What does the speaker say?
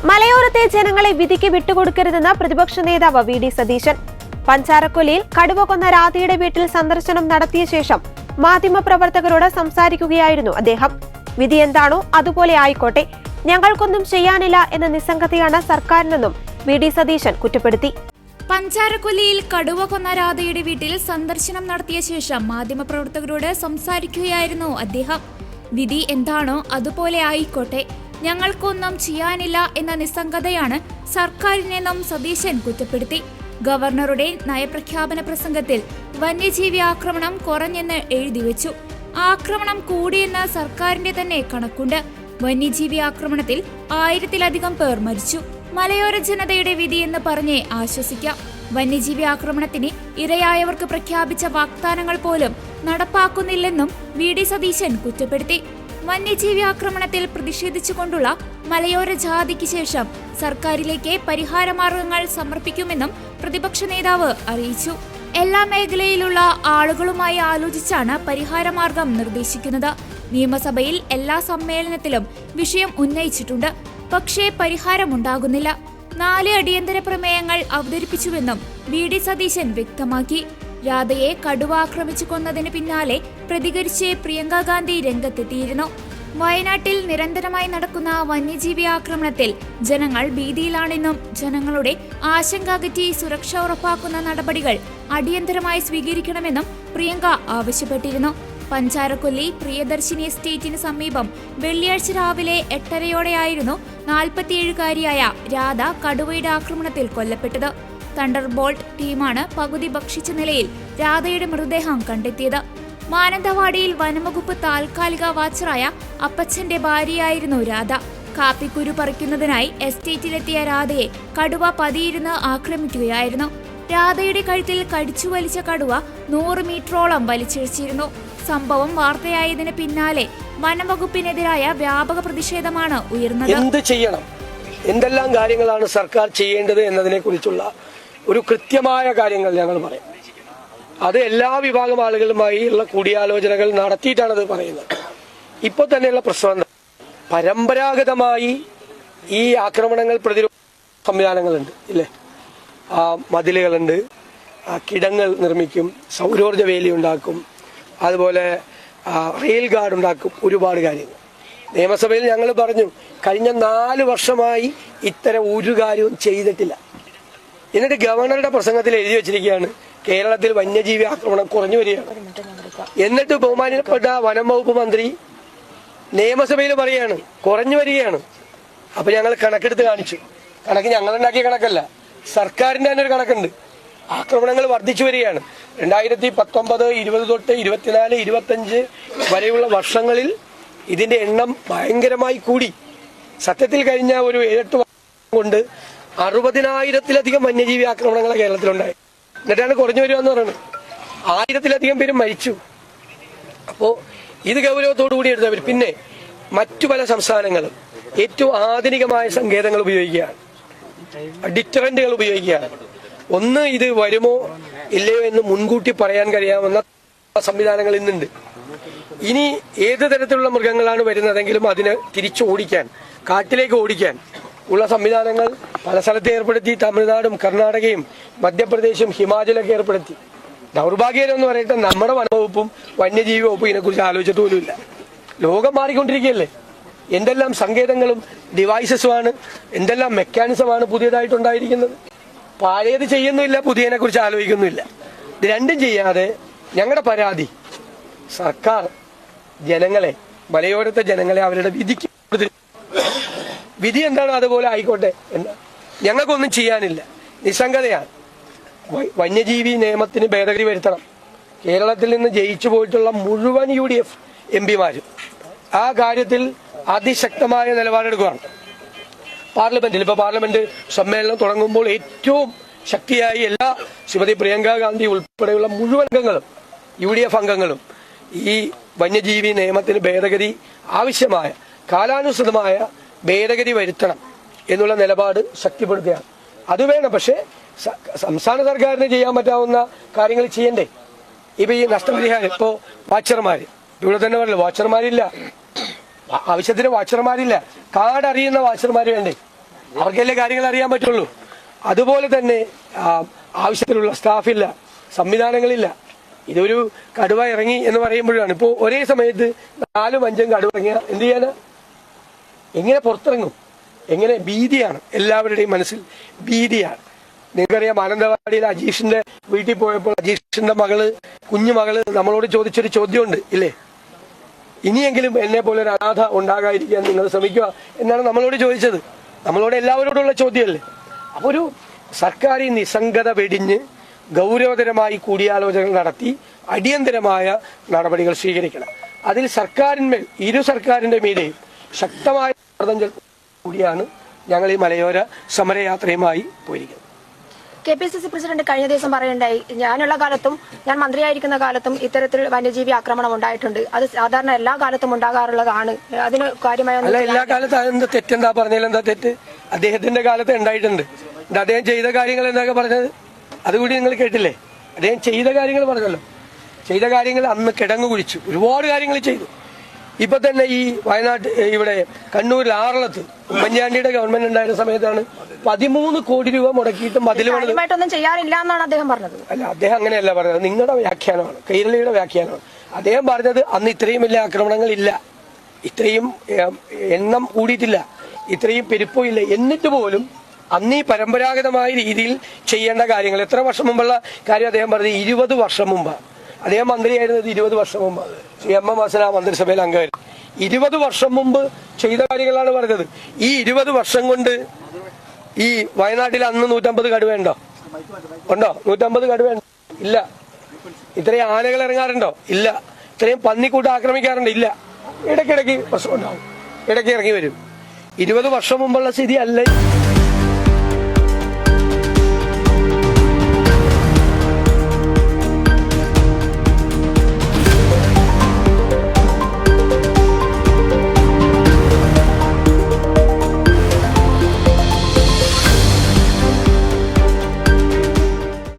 മലയോരത്തെ ജനങ്ങളെ വിധിക്ക് വിട്ടുകൊടുക്കരുതെന്ന് പ്രതിപക്ഷ നേതാവ് വി ഡി സതീശൻ. പഞ്ചാരക്കൊല്ലിയിൽ കടുവ കൊന്ന രാധയുടെ വീട്ടിൽ സന്ദർശനം നടത്തിയ ശേഷം മാധ്യമപ്രവർത്തകരോട് സംസാരിക്കുകയായിരുന്നു അദ്ദേഹം. വിധി എന്താണോ അതുപോലെ ആയിക്കോട്ടെ, ഞങ്ങൾക്കൊന്നും ചെയ്യാനില്ല എന്ന നിസ്സംഗതയാണ് സർക്കാരിനെന്നും വി ഡി സതീശൻ കുറ്റപ്പെടുത്തി. പഞ്ചാരക്കൊല്ലിയിൽ കടുവ കൊന്ന രാധയുടെ വീട്ടിൽ സന്ദർശനം നടത്തിയ ശേഷം മാധ്യമപ്രവർത്തകരോട് സംസാരിക്കുകയായിരുന്നു അദ്ദേഹം. വിധി എന്താണോ അതുപോലെ ആയിക്കോട്ടെ, ഞങ്ങൾക്കൊന്നും ചെയ്യാനില്ല എന്ന നിസ്സംഗതയാണ് സർക്കാരിനെന്നും സതീശൻ കുറ്റപ്പെടുത്തി. ഗവർണറുടെ നയപ്രഖ്യാപന പ്രസംഗത്തിൽ വന്യജീവി ആക്രമണം കുറഞ്ഞെന്ന് എഴുതിവെച്ചു. ആക്രമണം കൂടിയെന്ന് സർക്കാരിന്റെ തന്നെ കണക്കുണ്ട്. വന്യജീവി ആക്രമണത്തിൽ 1000-ലധികം പേർ മരിച്ചു. മലയോര ജനതയുടെ വിധിയെന്ന് പറഞ്ഞേ ആശ്വസിക്കാം. വന്യജീവി ആക്രമണത്തിന് ഇരയായവർക്ക് പ്രഖ്യാപിച്ച വാഗ്ദാനങ്ങൾ പോലും നടപ്പാക്കുന്നില്ലെന്നും വി ഡി സതീശൻ കുറ്റപ്പെടുത്തി. വന്യജീവി ആക്രമണത്തിൽ പ്രതിഷേധിച്ചുകൊണ്ടുള്ള മലയോര ജാഥയ്ക്ക് ശേഷം സർക്കാരിലേക്ക് പരിഹാരമാർഗങ്ങൾ സമർപ്പിക്കുമെന്നും പ്രതിപക്ഷ നേതാവ് അറിയിച്ചു. എല്ലാ മേഖലയിലുള്ള ആളുകളുമായി ആലോചിച്ചാണ് പരിഹാരമാർഗം നിർദ്ദേശിക്കുന്നത്. നിയമസഭയിൽ എല്ലാ സമ്മേളനത്തിലും വിഷയം ഉന്നയിച്ചിട്ടുണ്ട്. പക്ഷേ പരിഹാരമുണ്ടാകുന്നില്ല. 4 അടിയന്തര പ്രമേയങ്ങൾ അവതരിപ്പിച്ചുവെന്നും വി ഡി സതീശൻ വ്യക്തമാക്കി. രാധയെ കടുവ ആക്രമിച്ചു കൊന്നതിന് പിന്നാലെ പ്രതികരിച്ച് പ്രിയങ്ക ഗാന്ധി രംഗത്തെത്തിയിരുന്നു. വയനാട്ടിൽ നിരന്തരമായി നടക്കുന്ന വന്യജീവി ആക്രമണത്തിൽ ജനങ്ങൾ ഭീതിയിലാണെന്നും ജനങ്ങളുടെ ആശങ്ക അകറ്റി സുരക്ഷ ഉറപ്പാക്കുന്ന നടപടികൾ അടിയന്തരമായി സ്വീകരിക്കണമെന്നും പ്രിയങ്ക ആവശ്യപ്പെട്ടിരുന്നു. പഞ്ചാരക്കൊല്ലി പ്രിയദർശിനി എസ്റ്റേറ്റിന് സമീപം വെള്ളിയാഴ്ച രാവിലെ 8:30യോടെയായിരുന്നു 47-കാരിയായ രാധ കടുവയുടെ ആക്രമണത്തിൽ കൊല്ലപ്പെട്ടത്. തണ്ടർബോൾട്ട് ടീമാണ് പകുതി ഭക്ഷിച്ച നിലയിൽ രാധയുടെ മൃതദേഹം കണ്ടെത്തിയത്. മാനന്തവാടിയിൽ വനംവകുപ്പ് താൽക്കാലിക വാച്ചറായ അപ്പച്ചന്റെ ഭാര്യയായിരുന്നു രാധ. കാപ്പിക്കുരു പറിക്കുന്നതിനായി എസ്റ്റേറ്റിലെത്തിയ രാധയെ കടുവ പതിയിരുന്ന് ആക്രമിക്കുകയായിരുന്നു. രാധയുടെ കഴുത്തിൽ കടിച്ചു വലിച്ച കടുവ 100 മീറ്ററോളം വലിച്ചിഴച്ചിരുന്നു. സംഭവം വാർത്തയായതിന് പിന്നാലെ വനംവകുപ്പിനെതിരായ വ്യാപക പ്രതിഷേധമാണ് ഉയർന്നത്. എന്ത് ചെയ്യണം, എന്തെല്ലാം കാര്യങ്ങളാണ് സർക്കാർ ചെയ്യേണ്ടത് എന്നതിനെ കുറിച്ചുള്ള ഒരു കൃത്യമായ കാര്യങ്ങൾ ഞങ്ങൾ പറയും. അത് എല്ലാ വിഭാഗം ആളുകളുമായി ഉള്ള കൂടിയാലോചനകൾ നടത്തിയിട്ടാണ് അത് പറയുന്നത്. ഇപ്പോൾ തന്നെയുള്ള പ്രശ്നം പരമ്പരാഗതമായി ഈ ആക്രമണങ്ങൾ പ്രതിരോധ സംവിധാനങ്ങളുണ്ട് ഇല്ലേ, മതിലുകളുണ്ട്, കിടങ്ങൾ നിർമ്മിക്കും, സൗരോർജ്ജ വേലി ഉണ്ടാക്കും, അതുപോലെ റെയിൽ ഗാർഡ് ഉണ്ടാക്കും, ഒരുപാട് കാര്യങ്ങൾ. നിയമസഭയിൽ ഞങ്ങൾ പറഞ്ഞു, കഴിഞ്ഞ 4 വർഷമായി ഇത്തരം ഒരു കാര്യവും ചെയ്തിട്ടില്ല. എന്നിട്ട് ഗവർണറുടെ പ്രസംഗത്തിൽ എഴുതി വെച്ചിരിക്കുകയാണ് കേരളത്തിൽ വന്യജീവി ആക്രമണം കുറഞ്ഞു വരികയാണ്. എന്നിട്ട് ബഹുമാനപ്പെട്ട വനം വകുപ്പ് മന്ത്രി നിയമസഭയിൽ പറയുകയാണ് കുറഞ്ഞു വരികയാണ്. അപ്പൊ ഞങ്ങൾ കണക്കെടുത്ത് കാണിച്ചു. കണക്ക് ഞങ്ങളുണ്ടാക്കിയ കണക്കല്ല, സർക്കാരിന്റെ തന്നെ ഒരു കണക്കുണ്ട്. ആക്രമണങ്ങൾ വർദ്ധിച്ചു വരികയാണ്. 2019, 20 തൊട്ട് 24, 25 വരെയുള്ള വർഷങ്ങളിൽ ഇതിന്റെ എണ്ണം ഭയങ്കരമായി കൂടി. സത്യത്തിൽ കഴിഞ്ഞ ഒരു 7-8 വർഷം കൊണ്ട് 60,000-ലധികം വന്യജീവി ആക്രമണങ്ങൾ കേരളത്തിലുണ്ടായി. എന്നിട്ടാണ് കുറഞ്ഞു വരിക എന്ന് പറയുന്നത്. 1000-ലധികം പേര് മരിച്ചു. അപ്പോ ഇത് ഗൗരവത്തോടു കൂടി എടുത്തവർ. പിന്നെ മറ്റു പല സംസ്ഥാനങ്ങളും ഏറ്റവും ആധുനികമായ സങ്കേതങ്ങൾ ഉപയോഗിക്കുകയാണ്, ഡിറ്ററന്റുകൾ ഉപയോഗിക്കുകയാണ്. ഒന്ന്, ഇത് വരുമോ ഇല്ലയോ എന്ന് മുൻകൂട്ടി പറയാൻ കഴിയാവുന്ന സംവിധാനങ്ങൾ ഇന്നുണ്ട്. ഇനി ഏത് തരത്തിലുള്ള മൃഗങ്ങളാണ് വരുന്നതെങ്കിലും അതിനെ തിരിച്ചു ഓടിക്കാൻ, കാട്ടിലേക്ക് ഓടിക്കാൻ ഉള്ള സംവിധാനങ്ങൾ പല സ്ഥലത്ത് ഏർപ്പെടുത്തി. തമിഴ്നാടും കർണാടകയും മധ്യപ്രദേശും ഹിമാചലൊക്കെ ഏർപ്പെടുത്തി. ദൗർഭാഗ്യം എന്ന് പറയട്ടെ, നമ്മുടെ വനവകുപ്പും വന്യജീവി വകുപ്പും ഇതിനെക്കുറിച്ച് ആലോചിച്ചിട്ട് പോലുമില്ല. ലോകം മാറിക്കൊണ്ടിരിക്കുകയല്ലേ. എന്തെല്ലാം സങ്കേതങ്ങളും ഡിവൈസസുമാണ്, എന്തെല്ലാം മെക്കാനിസമാണ് പുതിയതായിട്ടുണ്ടായിരിക്കുന്നത്. പഴയത് ചെയ്യുന്നില്ല, പുതിയതിനെ കുറിച്ച് ആലോചിക്കുന്നില്ല. ഇത് രണ്ടും ചെയ്യാതെ ഞങ്ങളുടെ പരാതി സർക്കാർ ജനങ്ങളെ, മലയോരത്തെ ജനങ്ങളെ അവരുടെ വിധി എന്താണോ അതുപോലെ ആയിക്കോട്ടെ എന്ന്. ഞങ്ങൾക്കൊന്നും ചെയ്യാനില്ല, നിസ്സംഗതയാണ്. വന്യജീവി നിയമത്തിന് ഭേദഗതി വരുത്തണം. കേരളത്തിൽ നിന്ന് ജയിച്ചു പോയിട്ടുള്ള മുഴുവൻ UDF MP-മാരും ആ കാര്യത്തിൽ അതിശക്തമായ നിലപാടെടുക്കുകയാണ്. പാർലമെന്റിൽ ഇപ്പോൾ പാർലമെന്റ് സമ്മേളനം തുടങ്ങുമ്പോൾ ഏറ്റവും ശക്തിയായി എല്ലാ ശ്രീമതി പ്രിയങ്ക ഗാന്ധി ഉൾപ്പെടെയുള്ള മുഴുവൻ അംഗങ്ങളും, UDF അംഗങ്ങളും ഈ വന്യജീവി നിയമത്തിന് ഭേദഗതി ആവശ്യമായ കാലാനുസൃതമായ ഭേദഗതി വരുത്തണം എന്നുള്ള നിലപാട് ശക്തിപ്പെടുത്തുകയാണ്. അത് വേണം. പക്ഷേ സംസ്ഥാന സർക്കാരിന് ചെയ്യാൻ പറ്റാവുന്ന കാര്യങ്ങൾ ചെയ്യണ്ടേ? ഇപ്പൊ ഈ നഷ്ടപരിഹാരം, ഇപ്പോ വാച്ചർമാര് ഇവിടെ തന്നെ പറഞ്ഞല്ലോ, വാച്ചർമാരില്ല, ആവശ്യത്തിന് വാച്ചർമാരില്ല, കാർഡ് അറിയുന്ന വാച്ചർമാര് വേണ്ടേ? അവർക്കെല്ലാം കാര്യങ്ങൾ അറിയാൻ പറ്റുള്ളൂ. അതുപോലെ തന്നെ ആവശ്യത്തിലുള്ള സ്റ്റാഫില്ല, സംവിധാനങ്ങളില്ല. ഇതൊരു കടുവ ഇറങ്ങി എന്ന് പറയുമ്പോഴാണ് ഇപ്പോൾ ഒരേ സമയത്ത് 4-5 കടുവ ഇറങ്ങിയ എന്ത് ചെയ്യാനാ? എങ്ങനെ പുറത്തിറങ്ങും? എങ്ങനെ? ഭീതിയാണ്, എല്ലാവരുടെയും മനസ്സിൽ ഭീതിയാണ്. നിങ്ങൾക്കറിയാം, മാനന്തവാടിയിൽ അജീഷിന്റെ വീട്ടിൽ പോയപ്പോൾ അജീഷിന്റെ കുഞ്ഞുമകള് നമ്മളോട് ചോദിച്ചൊരു ചോദ്യമുണ്ട് ഇല്ലേ? ഇനിയെങ്കിലും എന്നെ പോലെ ഒരു അനാഥ ഉണ്ടാകാതിരിക്കാൻ നിങ്ങൾ ശ്രമിക്കുക എന്നാണ് നമ്മളോട് ചോദിച്ചത്. നമ്മളോട് എല്ലാവരോടുള്ള ചോദ്യമല്ലേ? അപ്പൊ ഒരു സർക്കാർ ഈ നിസ്സംഗത വെടിഞ്ഞ് ഗൗരവതരമായി കൂടിയാലോചനകൾ നടത്തി അടിയന്തരമായ നടപടികൾ സ്വീകരിക്കണം. അതിൽ സർക്കാരിന്മേൽ, ഇരു സർക്കാരിന്റെ മീതെയും ശക്തമായ സമ്മർദ്ദം കൂടിയാണ് ഞങ്ങൾ ഈ മലയോര സമരയാത്രയുമായി പോയിരിക്കുന്നത്. KPCC പ്രസിഡന്റ് കഴിഞ്ഞ ദിവസം പറയുണ്ടായി, ഞാനുള്ള കാലത്തും ഞാൻ മന്ത്രിയായിരിക്കുന്ന കാലത്തും ഇത്തരത്തിൽ വന്യജീവി ആക്രമണം ഉണ്ടായിട്ടുണ്ട്. അത് സാധാരണ എല്ലാ കാലത്തും ഉണ്ടാകാറുള്ളതാണ്. അതിന് കാര്യമായ അല്ല, എല്ലാ കാലത്തും അതെന്താ തെറ്റെന്താ പറഞ്ഞാൽ എന്താ തെറ്റ്? അദ്ദേഹത്തിന്റെ കാലത്ത് ഉണ്ടായിട്ടുണ്ട്. അദ്ദേഹം ചെയ്ത കാര്യങ്ങൾ എന്തൊക്കെ പറഞ്ഞത് അതുകൂടി നിങ്ങൾ കേട്ടില്ലേ? അദ്ദേഹം ചെയ്ത കാര്യങ്ങൾ പറഞ്ഞല്ലോ. ചെയ്ത കാര്യങ്ങൾ അന്ന് കിടങ്ങു കുഴിച്ചു, ഒരുപാട് കാര്യങ്ങൾ ചെയ്തു. ഇപ്പൊ തന്നെ ഈ വയനാട്, ഇവിടെ കണ്ണൂരിൽ ആറളത്ത് ഉമ്മൻചാണ്ടിയുടെ ഗവൺമെന്റ് ഉണ്ടായിരുന്ന സമയത്താണ് 13 കോടി രൂപ മുടക്കിയിട്ട് മതിൽ കാര്യമായിട്ടൊന്നും ചെയ്യാറില്ല എന്നാണ് അദ്ദേഹം പറഞ്ഞത്. അല്ല, അദ്ദേഹം അങ്ങനെയല്ല പറഞ്ഞത്, നിങ്ങളുടെ വ്യാഖ്യാനമാണ്, കൈരളിയുടെ വ്യാഖ്യാനമാണ്. അദ്ദേഹം പറഞ്ഞത് അന്ന് ഇത്രയും വലിയ ആക്രമണങ്ങൾ ഇല്ല, ഇത്രയും എണ്ണം കൂടിയിട്ടില്ല, ഇത്രയും പെരുപ്പം ഇല്ല. എന്നിട്ട് പോലും അന്ന് ഈ പരമ്പരാഗതമായ രീതിയിൽ ചെയ്യേണ്ട കാര്യങ്ങൾ, എത്ര വർഷം മുമ്പുള്ള കാര്യം അദ്ദേഹം പറഞ്ഞത്? 20 വർഷം മുമ്പ്. അദ്ദേഹം മന്ത്രിയായിരുന്നത് 20 വർഷം മുമ്പ്. MM ഹസൻ ആ മന്ത്രിസഭയിൽ അംഗമായിരുന്നു. 20 വർഷം മുമ്പ് ചെയ്ത കാര്യങ്ങളാണ് പറഞ്ഞത്. ഈ 20 വർഷം കൊണ്ട് ഈ വയനാട്ടിൽ അന്ന് 150 കടുവ ഉണ്ടോ? 150 കടുവ ഇല്ല. ഇത്രയും ആനകൾ ഇറങ്ങാറുണ്ടോ? ഇല്ല. ഇത്രയും പന്നിക്കൂട്ട് ആക്രമിക്കാറുണ്ടോ? ഇല്ല. ഇടയ്ക്കിടയ്ക്ക് പ്രശ്നം ഉണ്ടാവും, ഇടയ്ക്ക് ഇറങ്ങി വരും. 20 വർഷം മുമ്പുള്ള സ്ഥിതി അല്ല.